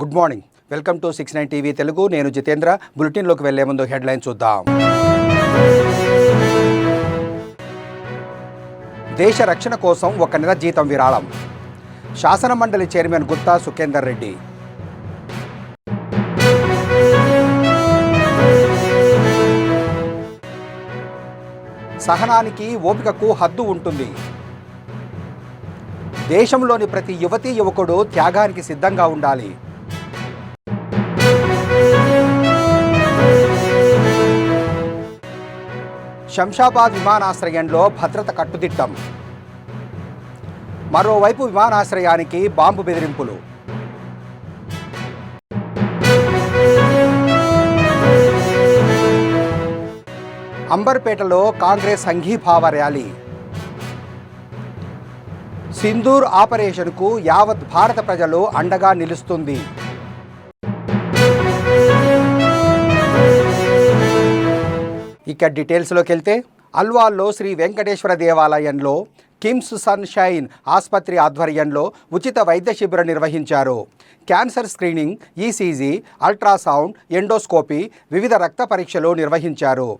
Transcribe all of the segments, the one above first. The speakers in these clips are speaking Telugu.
Good morning, welcome to 69 TV Telugu. నేను జితేంద్ర. బులెటిన్లోకి వెళ్లే ముందు హెడ్లైన్ చూద్దాం. దేశ రక్షణ కోసం ఒక నెల జీతం విరాళం. శాసన మండలి చైర్మన్ గుత్తా సుఖేందర్ రెడ్డి. సహనానికి ఓపికకు హద్దు ఉంటుంది. దేశంలోని ప్రతి యువతీ యువకుడు త్యాగానికి సిద్ధంగా ఉండాలి. శంషాబాద్ విమానాశ్రయంలో భద్రత కట్టుదిట్టం. మరోవైపు విమానాశ్రయానికి బాంబు బెదిరింపులు. అంబర్పేటలో కాంగ్రెస్ సంఘీభావ ర్యాలీ. సింధూర్ ఆపరేషన్కు యావత్ భారత ప్రజలు అండగా నిలుస్తుంది. ఇక డీటెయిల్స్లోకి వెళ్తే, అల్వాల్లో శ్రీ వెంకటేశ్వర దేవాలయంలో కిమ్స్ సన్షైన్ ఆసుపత్రి ఆధ్వర్యంలో ఉచిత వైద్య శిబిరం నిర్వహించారు. Cancer screening, ECG, ultrasound, endoscopy, వివిధ రక్త పరీక్షలు నిర్వహించారు.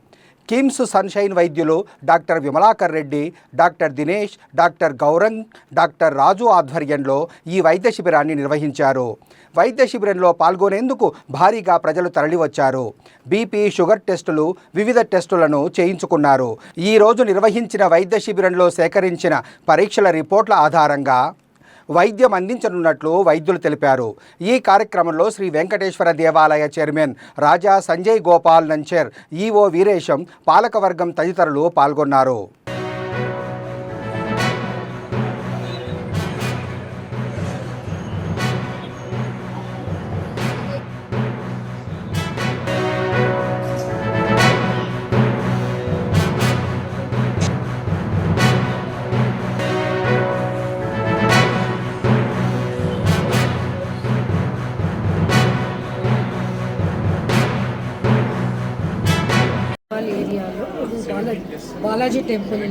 కిమ్స్ సన్షైన్ వైద్యులు doctor Vimalakar Reddy, doctor Dinesh, doctor Gaurang, doctor Raju ఆధ్వర్యంలో ఈ వైద్య శిబిరాన్ని నిర్వహించారు. వైద్య శిబిరంలో పాల్గొనేందుకు భారీగా ప్రజలు తరలివచ్చారు. బీపీ, షుగర్ టెస్టులు, వివిధ టెస్టులను చేయించుకున్నారు. ఈరోజు నిర్వహించిన వైద్య శిబిరంలో సేకరించిన పరీక్షల రిపోర్ట్ల ఆధారంగా వైద్యం అందించనున్నట్లు వైద్యులు తెలిపారు. ఈ కార్యక్రమంలో శ్రీ వెంకటేశ్వర దేవాలయ చైర్మన్ రాజా సంజయ్ గోపాల్ నంచర్, ఈఓ వీరేశం, పాలకవర్గం తదితరులు పాల్గొన్నారు. ఏరియాలో బాలాజీ టెంపుల్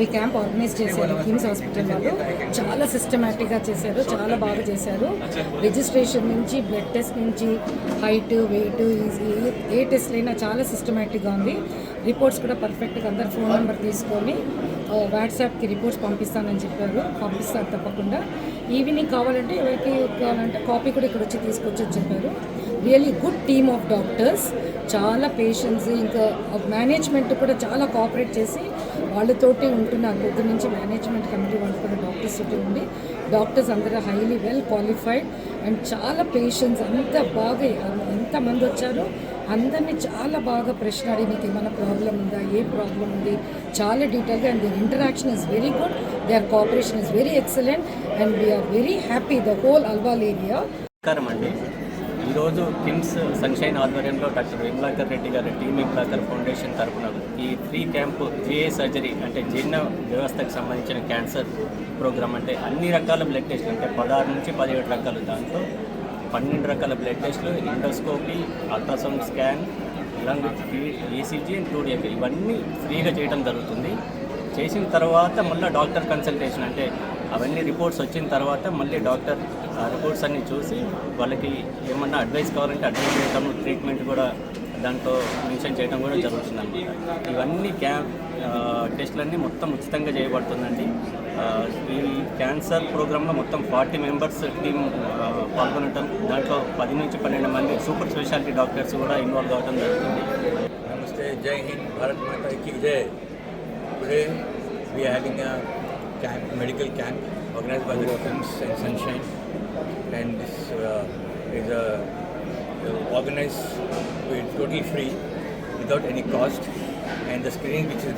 ఈ క్యాంప్ ఆర్గనైజ్ చేశారు. కిమ్స్ హాస్పిటల్ వాళ్ళు చాలా సిస్టమేటిక్గా చేశారు, చాలా బాగా చేశారు. రిజిస్ట్రేషన్ నుంచి, బ్లడ్ టెస్ట్ నుంచి, హైట్, వెయిట్, ఏ టెస్ట్ అయినా చాలా సిస్టమేటిక్గా ఉంది. రిపోర్ట్స్ కూడా పర్ఫెక్ట్గా, అందరు ఫోన్ నెంబర్ తీసుకొని వాట్సాప్కి రిపోర్ట్స్ పంపిస్తానని చెప్పారు. పంపిస్తారు తప్పకుండా. ఈవినింగ్ కావాలంటే, ఎవరికి కావాలంటే కాపీ కూడా ఇక్కడ వచ్చి తీసుకొచ్చి చెప్పారు. Really good team of doctors, చాలా పేషెంట్స్, ఇంకా మేనేజ్మెంట్ కూడా చాలా కోఆపరేట్ చేసి వాళ్ళతోటి ఉంటున్నారు. పొద్దు నుంచి మేనేజ్మెంట్ కమిటీ వాళ్ళు కూడా డాక్టర్స్ తోటి ఉండి, డాక్టర్స్ అందరూ హైలీ వెల్ క్వాలిఫైడ్ అండ్ చాలా పేషెంట్స్ అంత బాగా, ఎంతమంది వచ్చారో అందరినీ చాలా బాగా ప్రశ్న అడిగి, మీకు ఏమైనా ప్రాబ్లం ఉందా, ఏ ప్రాబ్లం ఉంది, చాలా డీటెయిల్గా. And their interaction is very good, their cooperation is very excellent and we are very happy the whole Alwal area. ఈరోజు కిమ్స్ సన్షైన్ ఆధ్వర్యంలో డాక్టర్ విమలాకర్ రెడ్డి గారి టీమ్ విమలాకర్ ఫౌండేషన్ తరఫున ఈ ఫ్రీ క్యాంపు జిఏ సర్జరీ అంటే జీర్ణ వ్యవస్థకు సంబంధించిన క్యాన్సర్ ప్రోగ్రామ్, అంటే అన్ని రకాల బ్లడ్ టెస్టులు, అంటే 16 నుంచి 17 రకాలు, దాంట్లో 12 రకాల బ్లడ్ టెస్టులు, endoscopy, ultrasound scan, lung, ECG and 2DF ఇవన్నీ ఫ్రీగా చేయడం జరుగుతుంది. చేసిన తర్వాత మళ్ళీ డాక్టర్ కన్సల్టేషన్, అంటే అవన్నీ రిపోర్ట్స్ వచ్చిన తర్వాత మళ్ళీ డాక్టర్ ఆ రిపోర్ట్స్ అన్నీ చూసి వాళ్ళకి ఏమన్నా అడ్వైస్ కావాలంటే అడ్వైస్ చేయడం, ట్రీట్మెంట్ కూడా దాంట్లో మెన్షన్ చేయడం కూడా జరుగుతుందండి. ఇవన్నీ టెస్టులన్నీ మొత్తం ఉచితంగా చేయబడుతుందండి. ఈ క్యాన్సర్ ప్రోగ్రాంలో మొత్తం 40 మెంబర్స్ టీమ్ పాల్గొనడం, దాంట్లో 10 నుంచి 12 మంది సూపర్ స్పెషాలిటీ డాక్టర్స్ కూడా ఇన్వాల్వ్ కావడం జరుగుతుంది. నమస్తే, జై హింద్, భారత్ మాతా కీ జై. Today we are having a camp, medical camp organized by the Kims and Sunshine, and this is organized with totally free, without any cost, and the screening which is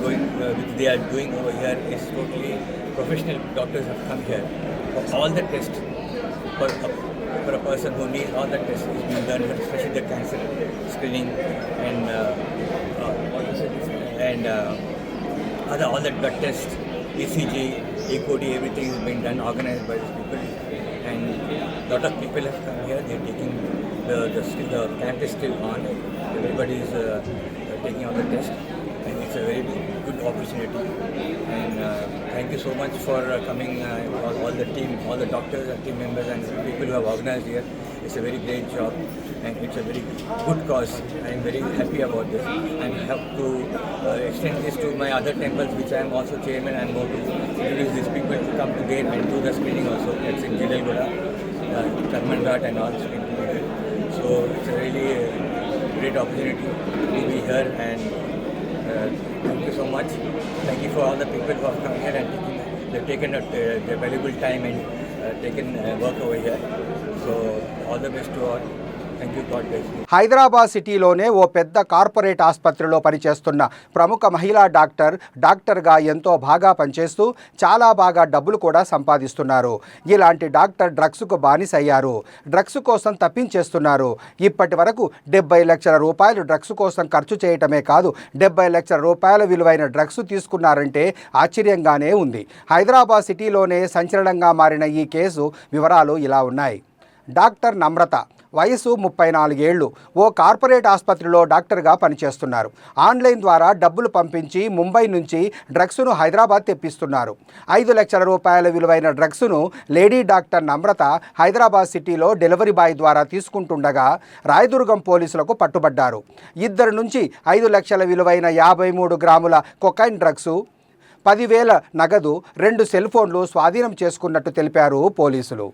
which they are doing over here is totally professional doctors have come here for all the tests for a person who needs. All the tests is being done, especially the cancer screening and all the blood tests, ECG, ECOD, everything is being done, organized by these people. And a lot of people have come here. They are taking the camp is still on. Everybody is taking all the tests, and it's a very good opportunity. And thank you so much for coming, all the team, all the doctors and team members and people who have organized here. It's a very great job and it's a very good cause. I am very happy about this and have to extend this to my other temples, which I am also chairman, and more to introduce these people to come to there and do the screening also. It's in Jidalgoda, Karmanghat and all screening. So it's a really great opportunity to be here, and thank you so much. Thank you for all the people who have come here and they've taken their valuable time and taken work over here. So all the best to all. Thank you. God bless you. Hyderabad సిటీలోనే ఓ పెద్ద కార్పొరేట్ ఆసుపత్రిలో పనిచేస్తున్న ప్రముఖ మహిళా డాక్టర్గా ఎంతో బాగా పనిచేస్తూ చాలా బాగా డబ్బులు కూడా సంపాదిస్తున్నారు. ఇలాంటి డాక్టర్ డ్రగ్స్కు బానిసయ్యారు. డ్రగ్స్ కోసం తప్పించేస్తున్నారు. ఇప్పటి వరకు 70 లక్షల రూపాయలు డ్రగ్స్ కోసం ఖర్చు చేయటమే కాదు, 70 లక్షల రూపాయల విలువైన డ్రగ్స్ తీసుకున్నారంటే ఆశ్చర్యంగానే ఉంది. హైదరాబాద్ సిటీలోనే సంచలనంగా మారిన ఈ కేసు వివరాలు ఇలా ఉన్నాయి. డాక్టర్ నమ్రత, వయసు 34 ఏళ్ళు, ఓ కార్పొరేట్ ఆసుపత్రిలో డాక్టర్గా పనిచేస్తున్నారు. ఆన్లైన్ ద్వారా డబ్బులు పంపించి ముంబై నుంచి డ్రగ్స్ను హైదరాబాద్ తెప్పిస్తున్నారు. 5 లక్షల రూపాయల విలువైన డ్రగ్స్ను లేడీ డాక్టర్ నమ్రత హైదరాబాద్ సిటీలో డెలివరీ బాయ్ ద్వారా తీసుకుంటుండగా రాయదుర్గం పోలీసులకు పట్టుబడ్డారు. ఇద్దరి నుంచి 5 లక్షల విలువైన 53 గ్రాముల కొకైన్ డ్రగ్స్, 10,000 నగదు, 2 సెల్ ఫోన్లు స్వాధీనం చేసుకున్నట్టు తెలిపారు పోలీసులు.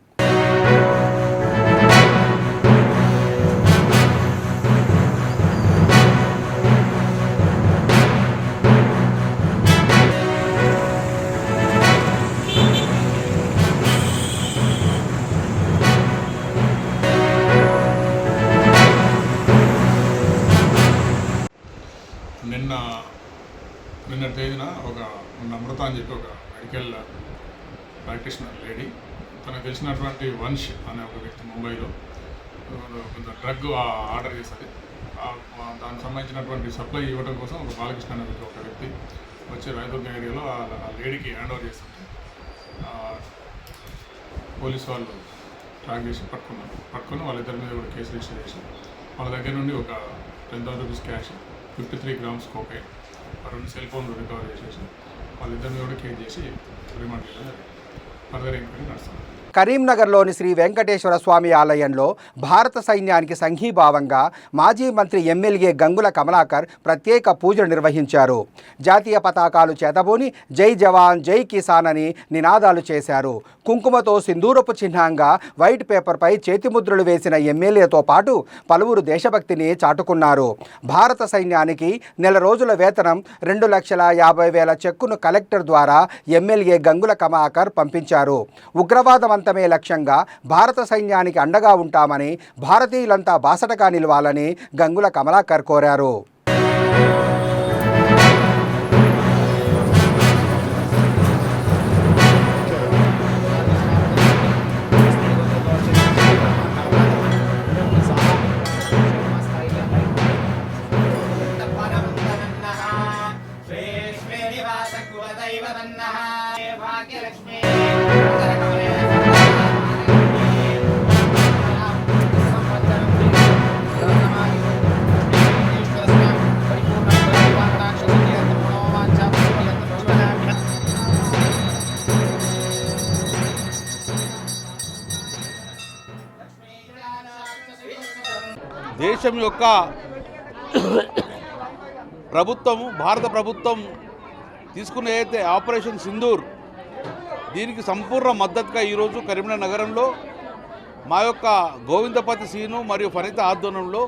నిన్న తేదీన ఒక నమ్రత అని చెప్పి ఒక మెడికల్ ప్రాక్టీషనర్ లేడీ, తనకు తెలిసినటువంటి వంశ్ అనే ఒక వ్యక్తి ముంబైలో కొంత డ్రగ్ ఆర్డర్ చేస్తుంది. దానికి సంబంధించినటువంటి సప్లై ఇవ్వడం కోసం ఒక బాలకృష్ణ అనే ఒక వ్యక్తి వచ్చి రాయదుర్గం ఏరియాలో ఆ లేడీకి హ్యాండ్ ఓవర్ చేస్తుంటే పోలీసు వాళ్ళు ట్రాక్ చేసి పట్టుకొని వాళ్ళిద్దరి మీద కూడా కేసు రిజిస్టర్ చేసి వాళ్ళ దగ్గర నుండి ఒక 10,000 rupees cash, 53 grams cocaine, 2 cell ఫోన్లు రికవర్ చేసేసి వాళ్ళిద్దరి మీద కూడా కేసు చేసి రిమాండ్ చేయడం జరిగింది. ఫర్దర్ ఎంక్వైరీ నడుస్తుంది. కరీంనగర్లోని శ్రీ వెంకటేశ్వర స్వామి ఆలయంలో భారత సైన్యానికి సంఘీభావంగా మాజీ మంత్రి ఎమ్మెల్యే గంగుల కమలాకర్ ప్రత్యేక పూజలు నిర్వహించారు. జాతీయ పతాకాలు చేతబూని జై జవాన్ జై కిసాన్ అని నినాదాలు చేశారు. కుంకుమతో సింధూరపు చిహ్నంగా వైట్ పేపర్పై చేతిముద్రలు వేసిన ఎమ్మెల్యేతో పాటు పలువురు దేశభక్తిని చాటుకున్నారు. భారత సైన్యానికి నెల రోజుల వేతనం 2,50,000 చెక్కును కలెక్టర్ ద్వారా ఎమ్మెల్యే గంగుల కమలాకర్ పంపించారు. ఉగ్రవాదం లక్ష్యంగా భారత సైన్యానికి అండగా ఉంటామని, భారతీయులంతా బాసటగా నిలవాలని గంగుల కమలాకర్ కోరారు. దేశం యొక్క ప్రభుత్వము, భారత ప్రభుత్వం తీసుకున్న ఏదైతే ఆపరేషన్ సింధూర్, దీనికి సంపూర్ణ మద్దతుగా ఈరోజు కరీంనగర్ నగరంలో మా యొక్క గోవిందపతి సీను మరియు ఫణిత ఆధ్వర్యంలో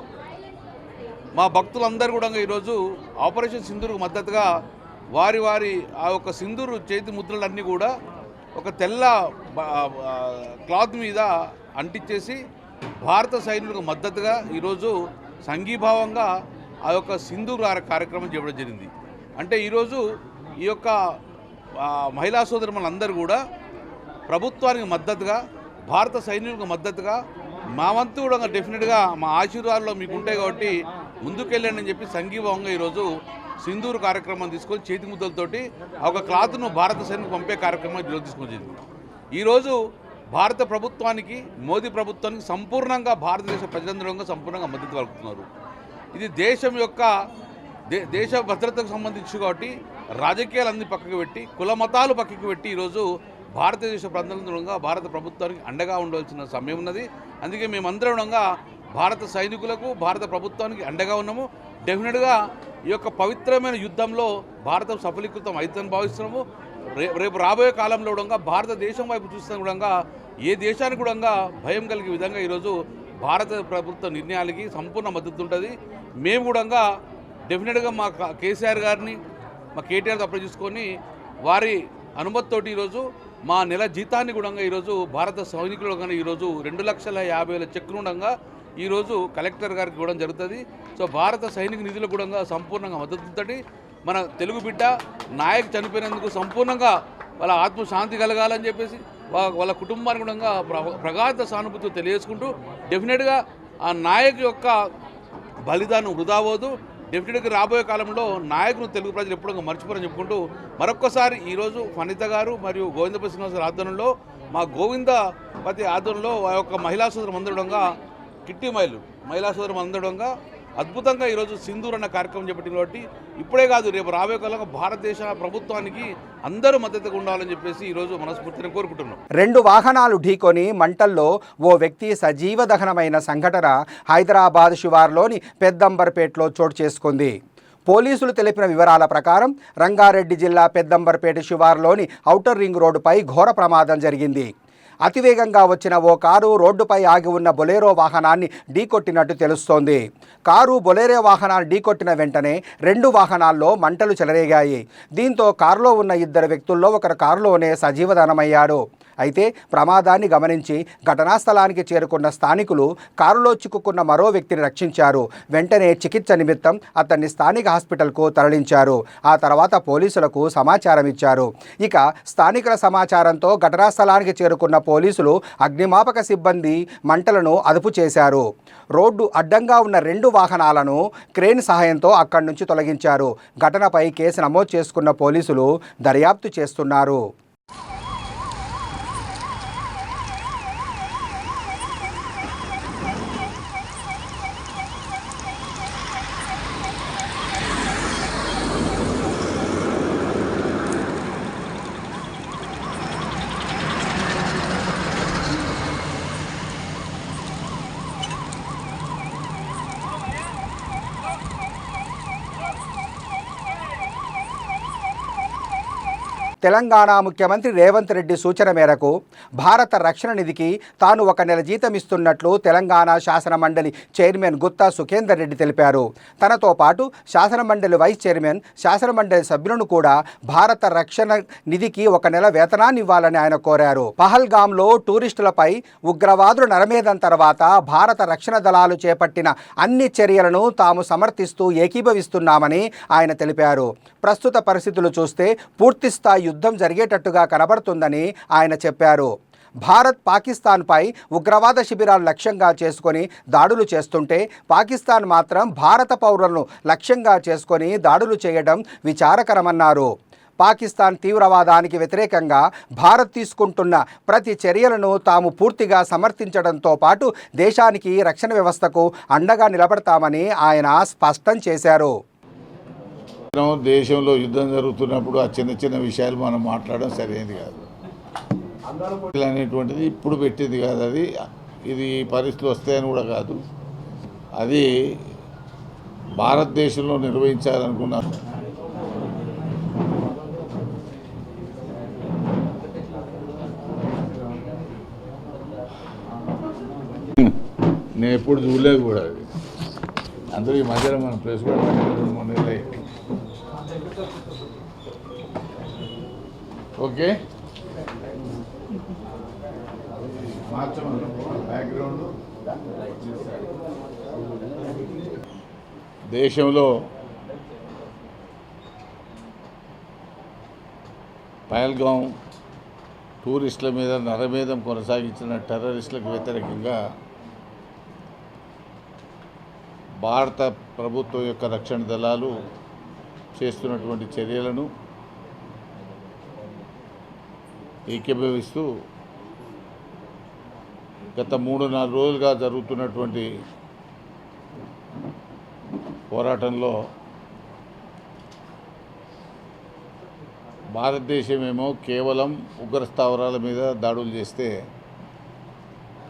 మా భక్తులందరూ కూడా ఈరోజు ఆపరేషన్ సింధూర్కు మద్దతుగా వారి ఆ యొక్క సింధూరు చేతి ముద్రలన్నీ కూడా ఒక తెల్ల క్లాత్ మీద అంటించేసి భారత సైనికులకు మద్దతుగా ఈరోజు సంఘీభావంగా ఆ యొక్క సింధూర్ కార్యక్రమం చేయడం జరిగింది. అంటే ఈరోజు ఈ యొక్క మహిళా సోదరులందరూ కూడా ప్రభుత్వానికి మద్దతుగా, భారత సైనికులకు మద్దతుగా మా వంతు కూడా డెఫినెట్గా మా ఆశీర్వాదాలు మీకు ఉంటాయి కాబట్టి ముందుకెళ్ళండి అని చెప్పి సంఘీభావంగా ఈరోజు సింధూర్ కార్యక్రమం తీసుకొని చేతి ముద్దలతోటి ఒక క్లాత్ను భారత సైనికులకు పంపే కార్యక్రమం ఈరోజు తీసుకొచ్చింది. ఈరోజు భారత ప్రభుత్వానికి, మోదీ ప్రభుత్వానికి సంపూర్ణంగా భారతదేశ ప్రజలందరూ సంపూర్ణంగా మద్దతు పలుకుతున్నారు. ఇది దేశం యొక్క దేశ భద్రతకు సంబంధించి కాబట్టి రాజకీయాలన్నీ పక్కకు పెట్టి కుల మతాలు పక్కకు పెట్టి ఈరోజు భారతదేశ ప్రజలంగా భారత ప్రభుత్వానికి అండగా ఉండవలసిన సమయం ఉన్నది. అందుకే మేమందరం భారత సైనికులకు భారత ప్రభుత్వానికి అండగా ఉన్నాము. డెఫినెట్గా ఈ యొక్క పవిత్రమైన యుద్ధంలో భారతం సఫలీకృతం అవుతుందని భావిస్తున్నాము. రేపు రాబోయే కాలంలో కూడా భారతదేశం వైపు చూస్తున్న కూడా ఏ దేశానికి కూడా భయం కలిగే విధంగా ఈరోజు భారత ప్రభుత్వ నిర్ణయాలకి సంపూర్ణ మద్దతు ఉంటుంది. మేము కూడా డెఫినెట్గా మా కేసీఆర్ గారిని మా కేటీఆర్ అప్లై చేసుకొని వారి అనుమతితోటి ఈరోజు మా నెల జీతాన్ని కూడా ఈరోజు భారత సైనికులు కానీ ఈరోజు 2,50,000 చెక్కునుండగా ఈరోజు కలెక్టర్ గారికి ఇవ్వడం జరుగుతుంది. సో భారత సైనిక నిధులకు కూడా సంపూర్ణంగా మద్దతుతోటి మన తెలుగు బిడ్డ నాయక్ చనిపోయినందుకు సంపూర్ణంగా వాళ్ళ ఆత్మశాంతి కలగాలని చెప్పేసి వాళ్ళ కుటుంబానికి కూడా ప్రగాఢ సానుభూతి తెలియజేసుకుంటూ డెఫినెట్గా ఆ నాయక్ యొక్క బలిదానం వృధా అవ్వదు. డెఫినెట్గా రాబోయే కాలంలో నాయకులు తెలుగు ప్రజలు ఎప్పుడూ మర్చిపోరని చెప్పుకుంటూ మరొక్కసారి ఈరోజు ఫణిత గారు మరియు గోవిందపతి శ్రీనివాస ఆధ్వర్యంలో మా గోవిందపతి ఆధ్వర్యంలో ఆ యొక్క మహిళా సోదరు మందడంగా కిట్టి మహిళా సోదరు మందడంగా అద్భుతంగా ఈరోజు సింధూర్ అన్న కార్యక్రమం చేపట్టింది. కాబట్టి ఇప్పుడే కాదు రేపు రాబోయే కాలంలో భారతదేశ ప్రభుత్వానికి అందరూ మద్దతుగా ఉండాలని చెప్పేసి ఈరోజు మనస్ఫూర్తిని కోరుకుంటున్నాం. 2 వాహనాలు ఢీకొని మంటల్లో ఓ వ్యక్తి సజీవ దహనమైన సంఘటన హైదరాబాద్ శివార్లోని పెద్దంబర్పేటలో చోటు చేసుకుంది. పోలీసులు తెలిపిన వివరాల ప్రకారం రంగారెడ్డి జిల్లా పెద్దంబర్పేట శివార్లోని ఔటర్ రింగ్ రోడ్డుపై ఘోర ప్రమాదం జరిగింది. అతివేగంగా వచ్చిన ఓ కారు రోడ్డుపై ఆగి ఉన్న బొలేరో వాహనాన్ని ఢీకొట్టినట్టు తెలుస్తోంది. కారు బొలేరో వాహనాన్ని ఢీకొట్టిన వెంటనే 2 వాహనాల్లో మంటలు చెలరేగాయి. దీంతో కారులో ఉన్న 2 వ్యక్తుల్లో ఒకరు కారులోనే సజీవదహనమయ్యాడు. అయితే ప్రమాదాన్ని గమనించి ఘటనా స్థలానికి చేరుకున్న స్థానికులు కారులో చిక్కుకున్న మరో వ్యక్తిని రక్షించారు. వెంటనే చికిత్స నిమిత్తం అతన్ని స్థానిక హాస్పిటల్కు తరలించారు. ఆ తర్వాత పోలీసులకు సమాచారం ఇచ్చారు. ఇక స్థానికుల సమాచారంతో ఘటనా స్థలానికి చేరుకున్న పోలీసులు అగ్నిమాపక సిబ్బంది మంటలను అదుపు చేశారు. రోడ్డు అడ్డంగా ఉన్న 2 వాహనాలను క్రేన్ సహాయంతో అక్కడి నుంచి తొలగించారు. ఘటనపై కేసు నమోదు చేసుకున్న పోలీసులు దర్యాప్తు చేస్తున్నారు. తెలంగాణ ముఖ్యమంత్రి రేవంత్ రెడ్డి సూచన మేరకు భారత రక్షణ నిధికి తాను 1 నెల జీతం ఇస్తున్నట్లు తెలంగాణ శాసనమండలి చైర్మన్ గుత్తా సుఖేందర్ రెడ్డి తెలిపారు. తనతో పాటు శాసనమండలి వైస్ చైర్మన్, శాసనమండలి సభ్యులను కూడా భారత రక్షణ నిధికి 1 నెల వేతనాన్ని ఇవ్వాలని ఆయన కోరారు. పహల్గామ్లో టూరిస్టులపై ఉగ్రవాదులు నరమేధం తర్వాత భారత రక్షణ దళాలు చేపట్టిన అన్ని చర్యలను తాము సమర్థిస్తూ ఏకీభవిస్తున్నామని ఆయన తెలిపారు. ప్రస్తుత పరిస్థితులు చూస్తే పూర్తిస్థాయి యుద్ధం జరిగేటట్టుగా కనబడుతుందని ఆయన చెప్పారు. భారత్ పాకిస్తాన్పై ఉగ్రవాద శిబిరాలు లక్ష్యంగా చేసుకొని దాడులు చేస్తుంటే పాకిస్తాన్ మాత్రం భారత పౌరులను లక్ష్యంగా చేసుకొని దాడులు చేయడం విచారకరమన్నారు. పాకిస్తాన్ తీవ్రవాదానికి వ్యతిరేకంగా భారత్ తీసుకుంటున్న ప్రతి చర్యలను తాము పూర్తిగా సమర్థించడంతో పాటు దేశానికి రక్షణ వ్యవస్థకు అండగా నిలబడతామని ఆయన స్పష్టం చేశారు. దేశంలో యుద్ధం జరుగుతున్నప్పుడు ఆ చిన్న చిన్న విషయాలు మనం మాట్లాడడం సరైనది కాదు. అనేటువంటిది ఇప్పుడు పెట్టింది కాదు. ఇది పరిస్థితులు వస్తాయని కూడా కాదు. అది భారతదేశంలో నిర్వహించాలనుకున్నారు. నేను ఎప్పుడు చూడలేదు కూడా. అది అందరూ ఈ మధ్యలో మన ప్రెస్ కూడా 2-3 నెలలు అయింది. ఓకే, బ్యాక్గ్రౌండ్ దేశంలో పహల్గాం టూరిస్టుల మీద నరమేధం కొనసాగించిన టెర్రరిస్టులకు వ్యతిరేకంగా భారత ప్రభుత్వం యొక్క రక్షణ దళాలు చేస్తున్నటువంటి చర్యలను ఏకీభవిస్తూ గత 3-4 రోజులుగా జరుగుతున్నటువంటి పోరాటంలో భారతదేశమేమో కేవలం ఉగ్ర స్థావరాల మీద దాడులు చేస్తే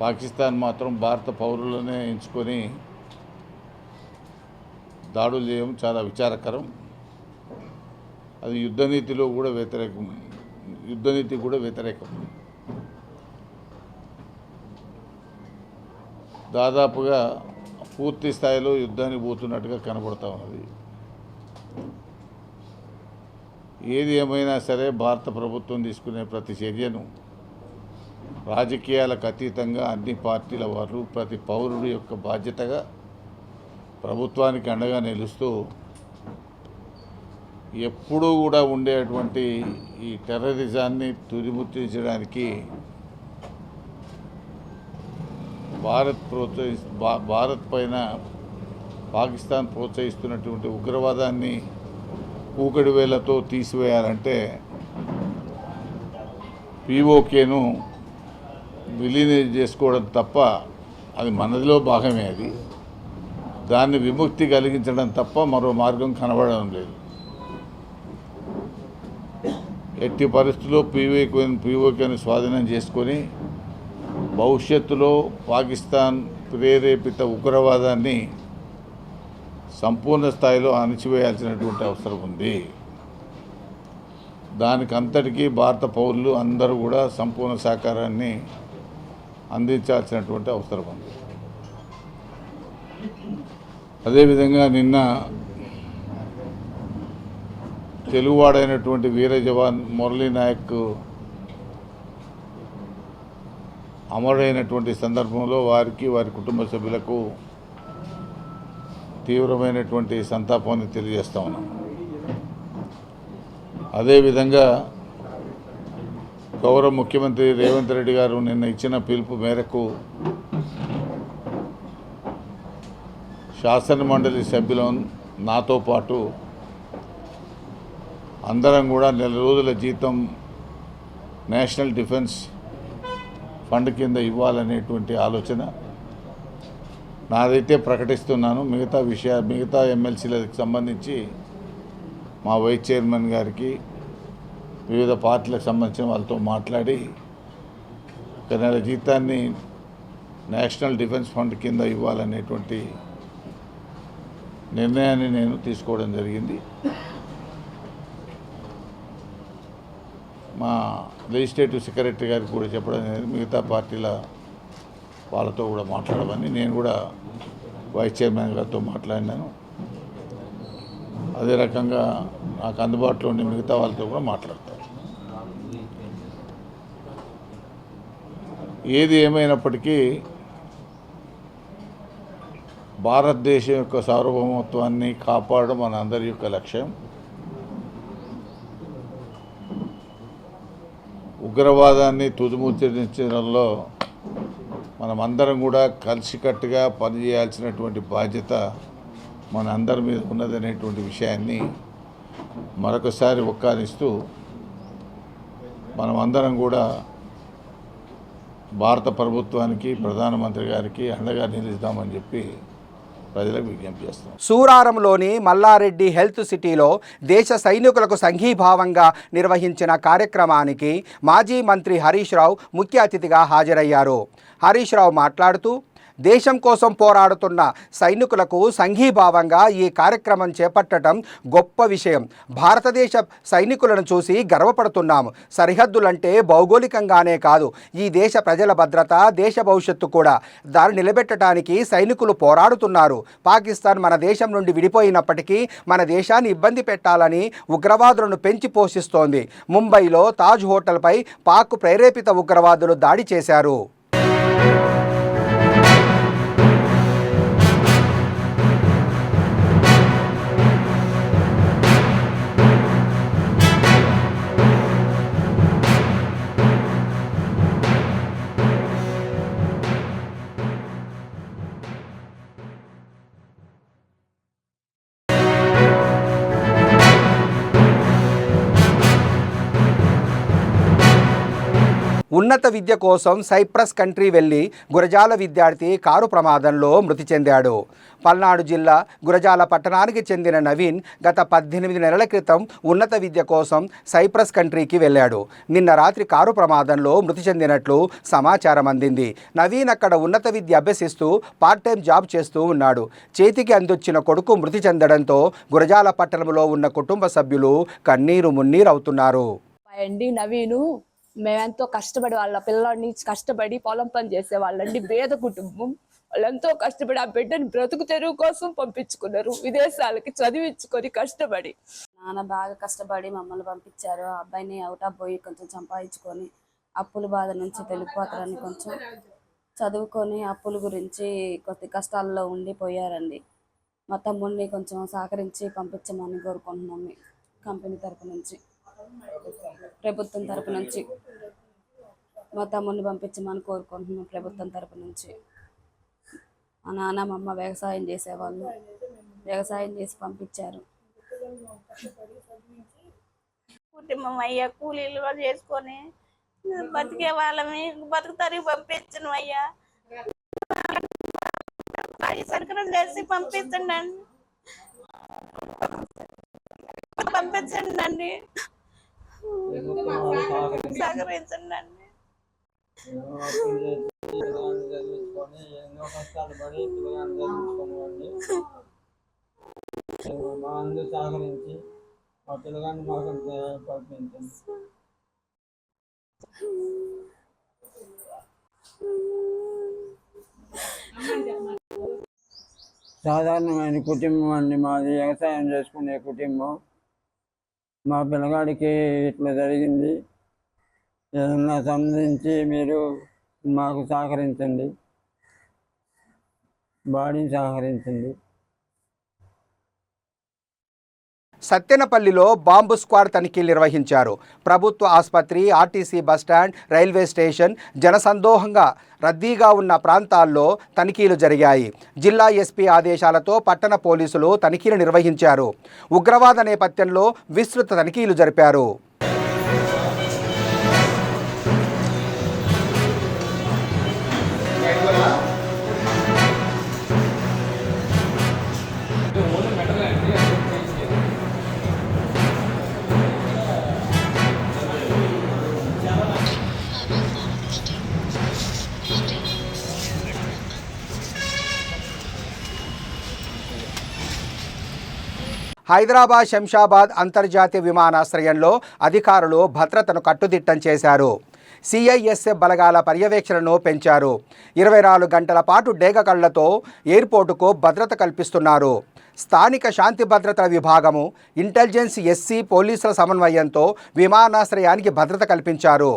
పాకిస్తాన్ మాత్రం భారత పౌరులనే ఎంచుకొని దాడులు చేయడం చాలా విచారకరం. అది యుద్ధనీతి కూడా వ్యతిరేకం. దాదాపుగా పూర్తి స్థాయిలో యుద్ధానికి పోతున్నట్టుగా కనబడతా ఉన్నది. ఏది ఏమైనా సరే భారత ప్రభుత్వం తీసుకునే ప్రతి చర్యను రాజకీయాలకు అతీతంగా అన్ని పార్టీల వారు ప్రతి పౌరుడి యొక్క బాధ్యతగా ప్రభుత్వానికి అండగా నిలుస్తూ ఎప్పుడూ కూడా ఉండేటువంటి ఈ టెర్రరిజాన్ని తుదిముట్టించడానికి భారత్ పైన పాకిస్తాన్ ప్రోత్సహిస్తున్నటువంటి ఉగ్రవాదాన్ని కూకడి వేలతో తీసివేయాలంటే పీఓకేను విలీనం చేసుకోవడం తప్ప, అది మనదిలో భాగమే, దాన్ని విముక్తి కలిగించడం తప్ప మరో మార్గం కనబడడం లేదు. ఎట్టి పరిస్థితుల్లో పీఓకేను స్వాధీనం చేసుకొని భవిష్యత్తులో పాకిస్తాన్ ప్రేరేపిత ఉగ్రవాదాన్ని సంపూర్ణ స్థాయిలో అణిచివేయాల్సినటువంటి అవసరం ఉంది. దానికి అంతటికీ భారత పౌరులు అందరూ కూడా సంపూర్ణ సహకారాన్ని అందించాల్సినటువంటి అవసరం ఉంది. అదేవిధంగా నిన్న తెలుగువాడైనటువంటి వీర జవాన్ మురళీ నాయక్ అమరుడైనటువంటి సందర్భంలో వారికి, వారి కుటుంబ సభ్యులకు తీవ్రమైనటువంటి సంతాపాన్ని తెలియజేస్తా ఉన్నాం. అదేవిధంగా గౌరవ ముఖ్యమంత్రి రేవంత్ రెడ్డి గారు నిన్న ఇచ్చిన పిలుపు మేరకు శాసనమండలి సభ్యులు నాతో పాటు అందరం కూడా 4 రోజుల జీతం నేషనల్ డిఫెన్స్ ఫండ్ కింద ఇవ్వాలనేటువంటి ఆలోచన నాదైతే ప్రకటిస్తున్నాను. మిగతా ఎమ్మెల్సీలకు సంబంధించి మా వైస్ చైర్మన్ గారికి, వివిధ పార్టీలకు సంబంధించిన వాళ్ళతో మాట్లాడి 1 నెల జీతాన్ని నేషనల్ డిఫెన్స్ ఫండ్ కింద ఇవ్వాలనేటువంటి నిర్ణయాన్ని నేను తీసుకోవడం జరిగింది. మా లెజిస్లేటివ్ సెక్రటరీ గారికి కూడా చెప్పడం జరిగింది. మిగతా పార్టీల వాళ్ళతో కూడా మాట్లాడమని నేను కూడా వైస్ చైర్మన్ గారితో మాట్లాడినాను. అదే రకంగా నాకు అందుబాటులో ఉండే మిగతా వాళ్ళతో కూడా మాట్లాడతాను. ఏది ఏమైనప్పటికీ భారతదేశం యొక్క సార్వభౌమత్వాన్ని కాపాడడం మన అందరి యొక్క లక్ష్యం. ఉగ్రవాదాన్ని తుదిముట్టించడంలో మనమందరం కూడా కలిసికట్టుగా పనిచేయాల్సినటువంటి బాధ్యత మన అందరి మీద ఉన్నదనేటువంటి విషయాన్ని మరొకసారి ఒక్కానిస్తూ మనమందరం కూడా భారత ప్రభుత్వానికి, ప్రధానమంత్రి గారికి అండగా నిలుద్దామని చెప్పి ప్రజలకు విజ్ఞప్తి చేస్తాం. సూరారంలోని మల్లారెడ్డి హెల్త్ సిటీలో దేశ సైనికులకు సంఘీభావంగా నిర్వహించిన కార్యక్రమానికి మాజీ మంత్రి హరీష్ రావు ముఖ్య అతిథిగా హాజరయ్యారు. హరీష్ రావు మాట్లాడుతూ దేశం కోసం పోరాడుతున్న సైనికులకు సంఘీభావంగా ఈ కార్యక్రమం చేపట్టడం గొప్ప విషయం. భారతదేశ సైనికులను చూసి గర్వపడుతున్నాము. సరిహద్దులంటే భౌగోళికంగానే కాదు, ఈ దేశ ప్రజల భద్రత, దేశ భవిష్యత్తు కూడా. దాన్ని నిలబెట్టడానికి సైనికులు పోరాడుతున్నారు. పాకిస్తాన్ మన దేశం నుండి విడిపోయినప్పటికీ మన దేశాన్ని ఇబ్బంది పెట్టాలని ఉగ్రవాదులను పెంచి పోషిస్తోంది. ముంబైలో తాజ్ హోటల్పై పాక్ ప్రేరేపిత ఉగ్రవాదులు దాడి చేశారు. ఉన్నత విద్య కోసం సైప్రస్ కంట్రీ వెళ్లి గురజాల విద్యార్థి కారు ప్రమాదంలో మృతి చెందాడు. పల్నాడు జిల్లా గురజాల పట్టణానికి చెందిన నవీన్ గత 18 నెలల క్రితం ఉన్నత విద్య కోసం సైప్రస్ కంట్రీకి వెళ్ళాడు. నిన్న రాత్రి కారు ప్రమాదంలో మృతి చెందినట్లు సమాచారం అందింది. నవీన్ అక్కడ ఉన్నత విద్య అభ్యసిస్తూ పార్ట్ టైం జాబ్ చేస్తూ ఉన్నాడు. చేతికి అందొచ్చిన కొడుకు మృతి చెందడంతో గురజాల పట్టణంలో ఉన్న కుటుంబ సభ్యులు కన్నీరు మున్నీరవుతున్నారు. నవీను మేమెంతో కష్టపడి వాళ్ళ పిల్లాడిని కష్టపడి పొలం పని చేసేవాళ్ళండి. పేద కుటుంబం, వాళ్ళెంతో కష్టపడి ఆ బిడ్డని బ్రతుకు తెరువు కోసం పంపించుకున్నారు విదేశాలకి చదివించుకొని కష్టపడి. నాన్న బాగా కష్టపడి మమ్మల్ని పంపించారు. ఆ అబ్బాయిని అవుట్ ఆఫ్ పోయి కొంచెం సంపాదించుకొని అప్పుల బాధ నుంచి వెళ్ళిపోతారని కొంచెం చదువుకొని అప్పుల గురించి కొద్ది కష్టాల్లో ఉండిపోయారండి. మా తమ్ముడిని కొంచెం సహకరించి పంపించమని కోరుకుంటున్నాము. కంపెనీ తరపు నుంచి, ప్రభుత్వం తరపు నుంచి మా తమ్ముడిని పంపించమని కోరుకుంటున్నాం. ప్రభుత్వం తరపు నుంచి మా నాన్న మా అమ్మ వ్యవసాయం చేసేవాళ్ళు, వ్యవసాయం చేసి పంపించారు. కుటుంబం అయ్యా కూలీలు చేసుకొని బతికే వాళ్ళని బతుకుతారికి పంపించను అయ్యా. సరకరం చేసి పంపించండి పంపించండి, సహకరించండి. ఎన్నో కష్టాలు పడి పిల్లగాన్ని చదివించుకోనివ్వండి. మా అందరూ సహకరించి మా పిల్లగాన్ని మాకు పంపించండి. సాధారణమైన కుటుంబం అండి మాది, వ్యవసాయం చేసుకునే కుటుంబం. మా పిల్లగాడికి ఇట్లా జరిగింది, ఏదన్నా సంబంధించి మీరు మాకు సహకరించండి, బాడీని సహకరించండి. సత్తెనపల్లిలో బాంబు స్క్వాడ్ తనిఖీలు నిర్వహించారు. ప్రభుత్వ ఆసుపత్రి, ఆర్టీసీ బస్టాండ్, రైల్వే స్టేషన్, జనసందోహంగా రద్దీగా ఉన్న ప్రాంతాల్లో తనిఖీలు జరిగాయి. జిల్లా ఎస్పీ ఆదేశాలతో పట్టణ పోలీసులు తనిఖీలు నిర్వహించారు. ఉగ్రవాద నేపథ్యంలో విస్తృత తనిఖీలు జరిపారు. హైదరాబాద్ శంషాబాద్ అంతర్జాతీయ విమానాశ్రయంలో అధికారులు భద్రతను కట్టుదిట్టం చేశారు. సిఐఎస్ఎఫ్ బలగాల పర్యవేక్షణను పెంచారు. 24 గంటల పాటు డేగ కళ్లతో ఎయిర్పోర్టుకు భద్రత కల్పిస్తున్నారు. స్థానిక శాంతి భద్రతల విభాగము, ఇంటెలిజెన్స్, ఎస్సీ పోలీసుల సమన్వయంతో విమానాశ్రయానికి భద్రత కల్పించారు.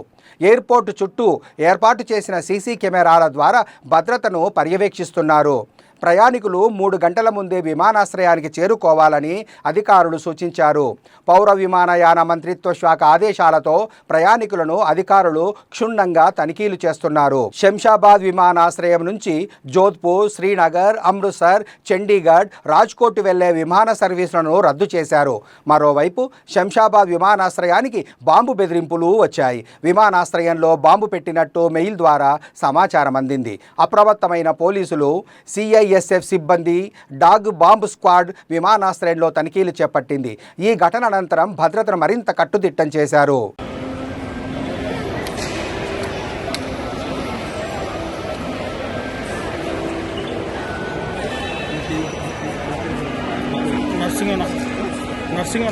ఎయిర్పోర్టు చుట్టూ ఏర్పాటు చేసిన సీసీ కెమెరాల ద్వారా భద్రతను పర్యవేక్షిస్తున్నారు. ప్రయాణికులు 3 గంటల ముందే విమానాశ్రయానికి చేరుకోవాలని అధికారులు సూచించారు. పౌర విమానయాన మంత్రిత్వ శాఖ ఆదేశాలతో ప్రయాణికులను అధికారులు క్షుణ్ణంగా తనిఖీలు చేస్తున్నారు. శంషాబాద్ విమానాశ్రయం నుంచి జోధ్పూర్, శ్రీనగర్, అమృత్సర్, చండీగఢ్, రాజ్కోట్ వెళ్లే విమాన సర్వీసులను రద్దు చేశారు. మరోవైపు శంషాబాద్ విమానాశ్రయానికి బాంబు బెదిరింపులు వచ్చాయి. విమానాశ్రయంలో బాంబు పెట్టినట్టు మెయిల్ ద్వారా సమాచారం అందింది. అప్రమత్తమైన పోలీసులు, సిఐఎస్ఎఫ్ సిబ్బంది, డాగ్ బాంబ్ స్క్వాడ్ విమానాశ్రయంలో తనిఖీలు చేపట్టింది. ఈ ఘటన అనంతరం భద్రతను మరింత కట్టుదిట్టం చేశారు. నర్సింగ్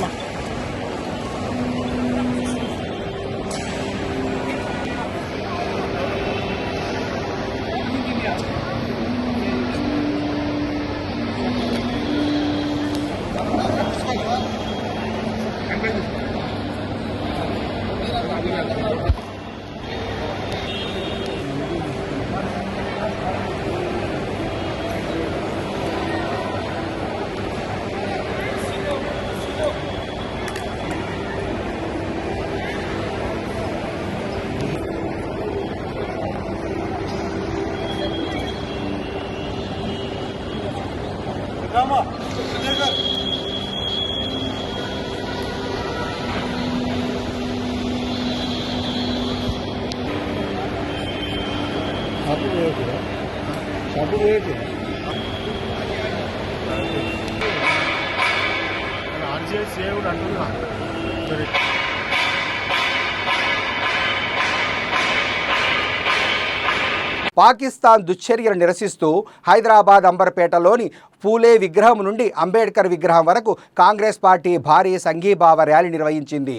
పాకిస్తాన్ దుశ్చర్యను నిరసిస్తూ హైదరాబాద్ అంబర్పేటలోని పూలే విగ్రహం నుండి అంబేద్కర్ విగ్రహం వరకు కాంగ్రెస్ పార్టీ భారీ సంఘీభావ ర్యాలీ నిర్వహించింది.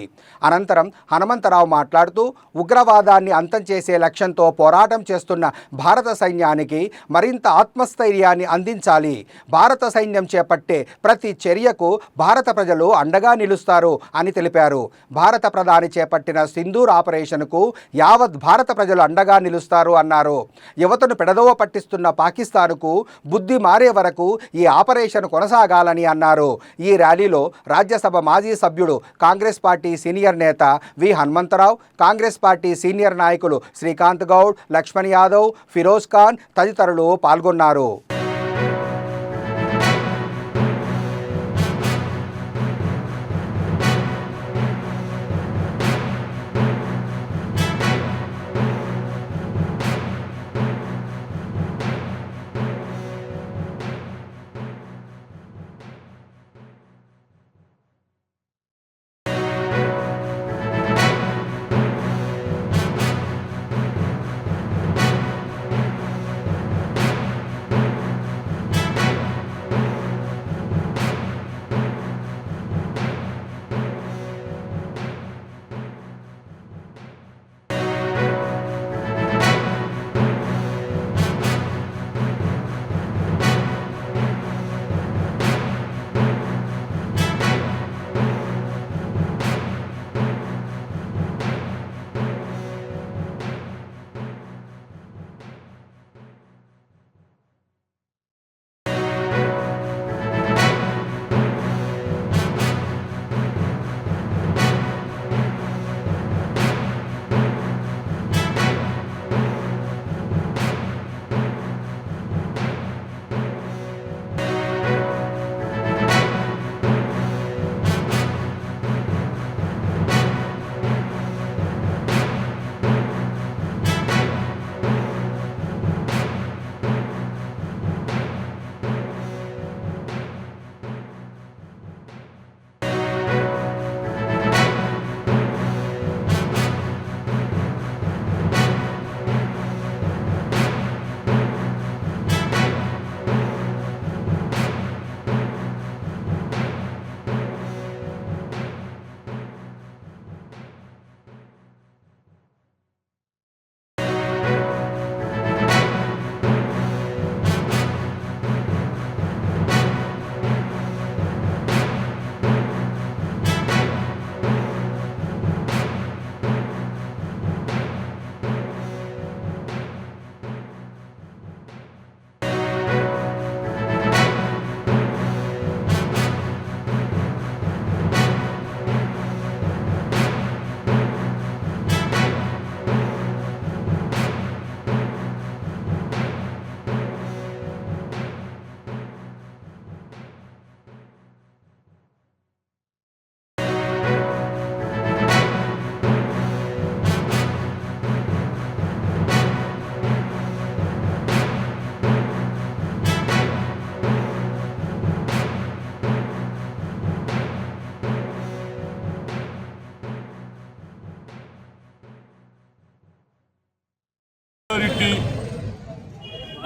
అనంతరం హనుమంతరావు మాట్లాడుతూ ఉగ్రవాదాన్ని అంతం చేసే లక్ష్యంతో పోరాటం చేస్తున్న భారత సైన్యానికి మరింత ఆత్మస్థైర్యాన్ని అందించాలి. భారత సైన్యం చేపట్టే ప్రతి చర్యకు భారత ప్రజలు అండగా నిలుస్తారు అని తెలిపారు. భారత ప్రధాని చేపట్టిన సింధూర్ ఆపరేషన్కు యావత్ భారత ప్రజలు అండగా నిలుస్తారు అన్నారు. యువతను పెడదోవ పట్టిస్తున్న పాకిస్తాన్కు బుద్ధి మారే వరకు ఈ ఆపరేషన్ కొనసాగాలని అన్నారు. ఈ ర్యాలీలో రాజ్యసభ మాజీ సభ్యుడు కాంగ్రెస్ పార్టీ సీనియర్ నేత వి హనుమంతరావు, కాంగ్రెస్ పార్టీ సీనియర్ నాయకులు శ్రీకాంత్ గౌడ్, లక్ష్మణ్ యాదవ్, ఫిరోజ్ ఖాన్ తదితరులు పాల్గొన్నారు.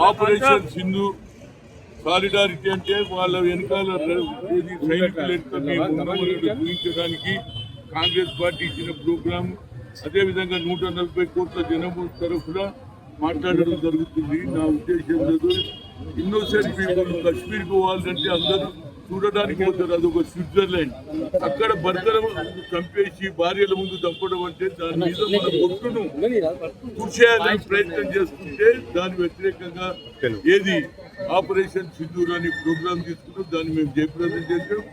ఆపరేషన్ సింధు సాలిడారిటీ అంటే వాళ్ళ వెనకాల సైనికులు గురించడానికి కాంగ్రెస్ పార్టీ ఇచ్చిన ప్రోగ్రాం, అదేవిధంగా 140 కోట్ల జనం తరఫున మాట్లాడడం జరుగుతుంది. నా ఉద్దేశం లేదు, ఇన్నోసెంట్ పీపుల్ కశ్మీర్కి పోవాలంటే అందరూ చూడడానికి పోతారు, అదొక స్విట్జర్లాండ్. అక్కడ భర్తలను చంపేసి భార్యల ముందు చంపడం అంటే దాని మీద మన ఒట్టును కూర్చేయాలని ప్రయత్నం చేస్తుంటే దాని వ్యతిరేకంగా ఏది ఆపరేషన్ సింధూర్ అని ప్రోగ్రాం తీసుకున్నాం. దాన్ని మేము జయప్రదం చేసాం.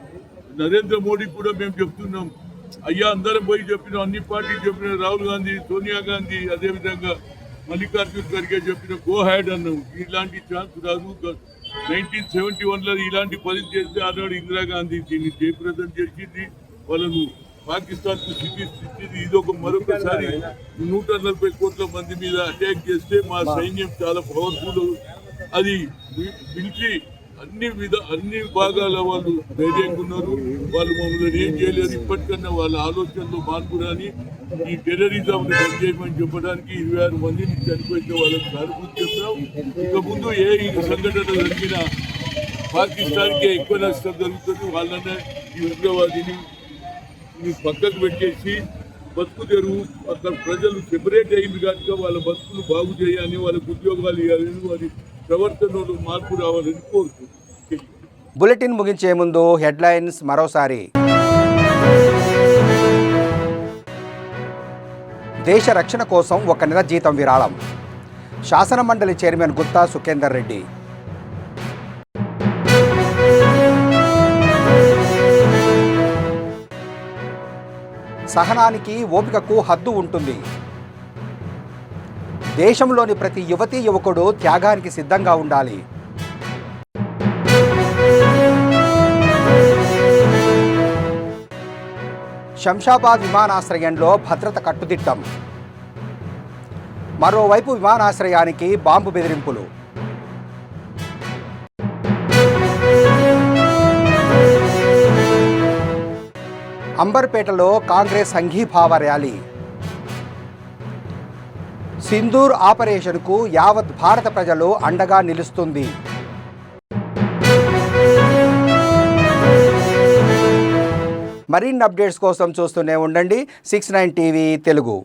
నరేంద్ర మోడీ కూడా మేము చెప్తున్నాం, అయ్యా అందరం పోయి చెప్పినాం, అన్ని పార్టీలు చెప్పిన, రాహుల్ గాంధీ, సోనియా గాంధీ, అదేవిధంగా మల్లికార్జున్ ఖర్గే చెప్పిన గో హ్యాడ్ అన్నాం. ఇలాంటి ఛాన్స్ రాదు. 1971లో ఇలాంటి పని చేస్తే ఆనాడు ఇందిరాగాంధీ దీన్ని జయప్రదం చేసింది. వాళ్ళను పాకిస్తాన్కు సిక్కించింది. ఇదొక మరొకసారి 140 కోట్ల మంది మీద అటాక్ చేస్తే మా సైన్యం చాలా పవర్ఫుల్. అది మిలిటరీ అన్ని భాగాల వాళ్ళు ధైర్యంగా ఉన్నారు. వాళ్ళు మమ్మల్ని ఏం చేయలేదు. ఇప్పటికన్నా వాళ్ళ ఆలోచనలో మార్పు రాని ఈ టెర్రరిజంని బంద్ చేయమని చెప్పడానికి 26 మందిని చనిపోయిన వాళ్ళకి సానుభూతి చెప్తాం. ఇక ముందు ఏ సంఘటన జరిగినా పాకిస్తాన్కే ఎక్కువ నష్టం జరుగుతుంది. వాళ్ళనే ఈ ఉగ్రవాదిని పక్కకు పెట్టేసి బతుకు తెరువు, అక్కడ ప్రజలు సెపరేట్ అయింది కనుక వాళ్ళ బతుకులు బాగు చేయాలని, వాళ్ళకు ఉద్యోగాలు ఇవ్వాలని, వారి ప్రవర్తనలో మార్పు రావాలని కోరుతుంది. బులెటిన్ ముగించే ముందు హెడ్లైన్స్ మరోసారి. దేశ రక్షణ కోసం 1 నెల జీతం విరాళం. శాసనమండలి చైర్మన్ గుత్తా సుఖేందర్ రెడ్డి. సహనానికి ఓపికకు హద్దు ఉంటుంది. దేశంలోని ప్రతి యువతీ యువకుడు త్యాగానికి సిద్ధంగా ఉండాలి. శంషాబాద్ విమానాశ్రయంలో భద్రత కట్టుదిట్టం. మరోవైపు విమానాశ్రయానికి బాంబు బెదిరింపులు. అంబర్పేటలో కాంగ్రెస్ సంఘీభావ ర్యాలీ. సింధూర్ ఆపరేషన్కు యావత్ భారత ప్రజలు అండగా నిలుస్తుంది. మరిన్ని అప్డేట్స్ కోసం చూస్తూనే ఉండండి 69 టీవీ తెలుగు.